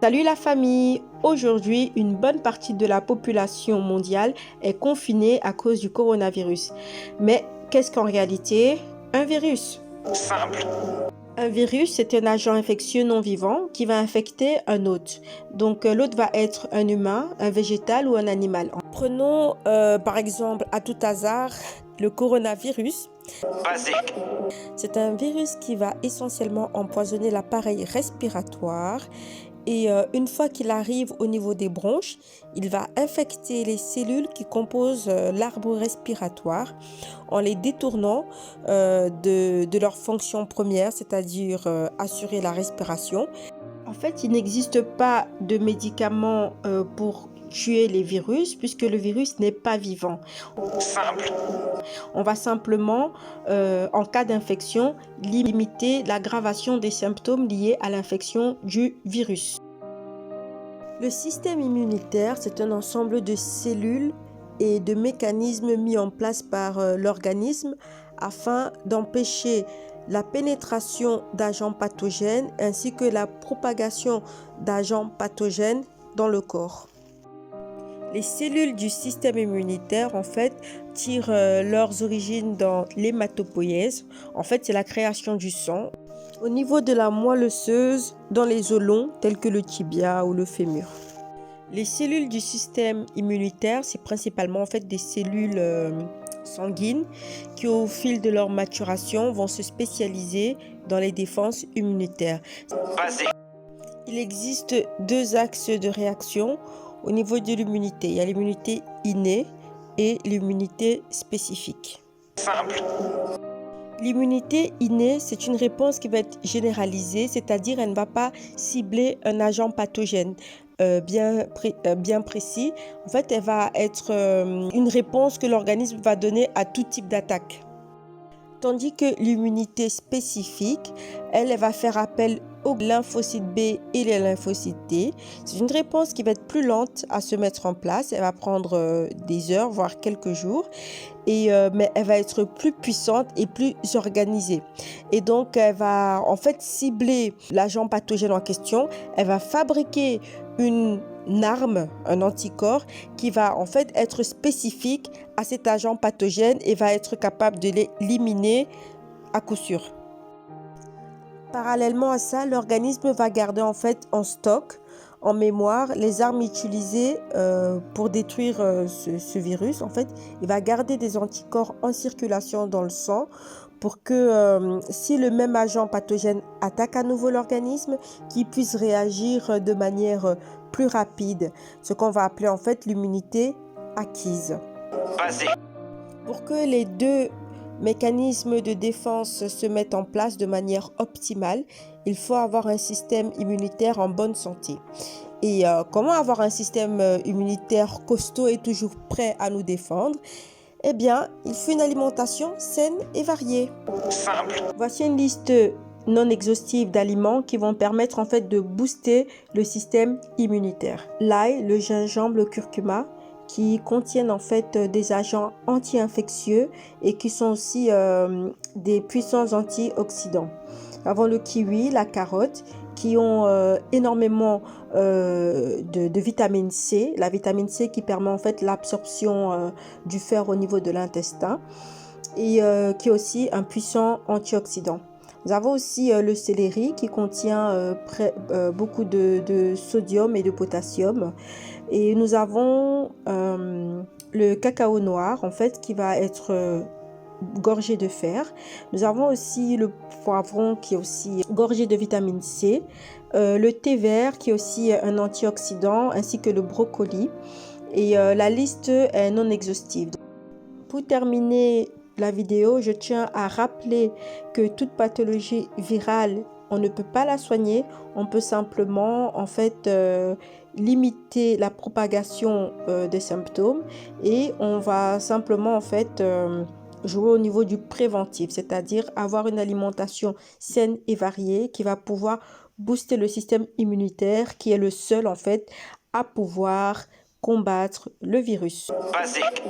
Salut la famille! Aujourd'hui, une bonne partie de la population mondiale est confinée à cause du coronavirus. Mais qu'est-ce qu'en réalité? Un virus. Simple. Un virus, c'est un agent infectieux non vivant qui va infecter un hôte. Donc l'hôte va être un humain, un végétal ou un animal. Prenons par exemple à tout hasard le coronavirus. Basique. C'est un virus qui va essentiellement empoisonner l'appareil respiratoire et une fois qu'il arrive au niveau des bronches, il va infecter les cellules qui composent l'arbre respiratoire en les détournant de leur fonction première, c'est-à-dire assurer la respiration. En fait, il n'existe pas de médicaments pour tuer les virus puisque le virus n'est pas vivant. Simple. On va simplement, en cas d'infection, limiter l'aggravation des symptômes liés à l'infection du virus. Le système immunitaire, c'est un ensemble de cellules et de mécanismes mis en place par l'organisme afin d'empêcher la pénétration d'agents pathogènes ainsi que la propagation d'agents pathogènes dans le corps. Les cellules du système immunitaire, en fait, tirent leurs origines dans l'hématopoïèse. En fait, c'est la création du sang. Au niveau de la moelle osseuse, dans les os longs, tels que le tibia ou le fémur. Les cellules du système immunitaire, c'est principalement en fait des cellules sanguines qui, au fil de leur maturation, vont se spécialiser dans les défenses immunitaires. Basique. Il existe deux axes de réaction au niveau de l'immunité. Il y a l'immunité innée et l'immunité spécifique. Simple. L'immunité innée, c'est une réponse qui va être généralisée, c'est-à-dire elle ne va pas cibler un agent pathogène bien précis. En fait, elle va être une réponse que l'organisme va donner à tout type d'attaque. Tandis que l'immunité spécifique, elle va faire appel aux lymphocytes B et les lymphocytes T. C'est une réponse qui va être plus lente à se mettre en place. Elle va prendre des heures, voire quelques jours. Mais elle va être plus puissante et plus organisée. Et donc, elle va en fait cibler l'agent pathogène en question. Elle va fabriquer une arme, un anticorps qui va en fait être spécifique à cet agent pathogène et va être capable de l'éliminer à coup sûr. Parallèlement à ça, l'organisme va garder en fait en stock, en mémoire, les armes utilisées pour détruire ce virus. En fait, il va garder des anticorps en circulation dans le sang pour que si le même agent pathogène attaque à nouveau l'organisme, qu'il puisse réagir de manière plus rapide, ce qu'on va appeler en fait l'immunité acquise. Basique. Pour que les deux mécanismes de défense se mettent en place de manière optimale, il faut avoir un système immunitaire en bonne santé. Et comment avoir un système immunitaire costaud et toujours prêt à nous défendre? Eh bien, il faut une alimentation saine et variée. Simple. Voici une liste non exhaustive d'aliments qui vont permettre en fait de booster le système immunitaire. L'ail, le gingembre, le curcuma, qui contiennent en fait des agents anti-infectieux et qui sont aussi des puissants antioxydants. Avant le kiwi, la carotte, qui ont énormément de vitamine C, la vitamine C qui permet en fait l'absorption du fer au niveau de l'intestin et qui est aussi un puissant antioxydant. Nous avons aussi le céleri qui contient beaucoup de sodium et de potassium. Et nous avons le cacao noir en fait qui va être gorgé de fer. Nous avons aussi le poivron qui est aussi gorgé de vitamine C. Le thé vert qui est aussi un antioxydant ainsi que le brocoli. Et la liste est non exhaustive. Pour terminer la vidéo, je tiens à rappeler que toute pathologie virale, on ne peut pas la soigner, on peut simplement en fait limiter la propagation des symptômes et on va simplement en fait jouer au niveau du préventif, c'est-à-dire avoir une alimentation saine et variée qui va pouvoir booster le système immunitaire qui est le seul en fait à pouvoir combattre le virus. Basique.